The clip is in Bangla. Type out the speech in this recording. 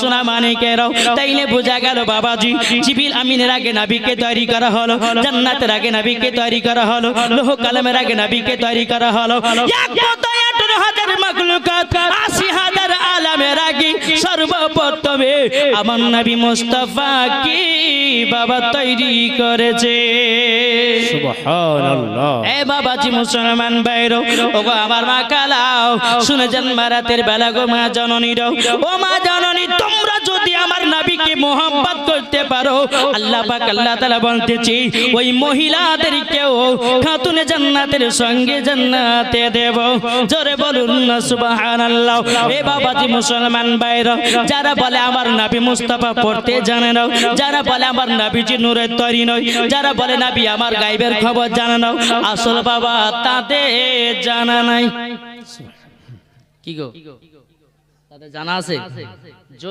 সোনা মানিকেরাও তাইলে বোঝা গেল বাবাজি জিবরিল আমিনের আগে নবীকে তৈরি করা হলো, জান্নাতের আগে নবীকে তৈরি করা হলো, লৌহ কলমের আগে নবীকে তৈরি করা হলো। এক কথায় 18,000 মাখলুকাত 80,000 আলামের আগে সর্বপ্রথমে আমার নবী মুস্তাফা কি বাবা তৈরি করেছে। সুবহানাল্লাহ। এ বাবাজি মুসলমান ভাইরো, ওগো আমার মা কালাও শুনে যান রাতের বেলা গো মা জননীরও, ও মা জননী তোমরা যদি আমার নবীকে মোহাম্মত করতে পারো, আল্লাহ পাক আল্লাহ তাআলা বলতেছি ওই মহিলাদেরকেও খাতুনে জান্নাতের সঙ্গে জান্নাতে দেব। জোরে বলুন না সুবহানাল্লাহ। এ বাবাজি মুসলমান ভাইরা, যারা বলে আমার নবী মুস্তাফা পড়তে জানে না, যারা বলে আমার নবীজি নূরের তৈরি নয়, যারা বলে নবী আমার গায়বের খবর জানে না, আসল বাবা তাদের জানা নাই। কি গো তাদের জানা আছে?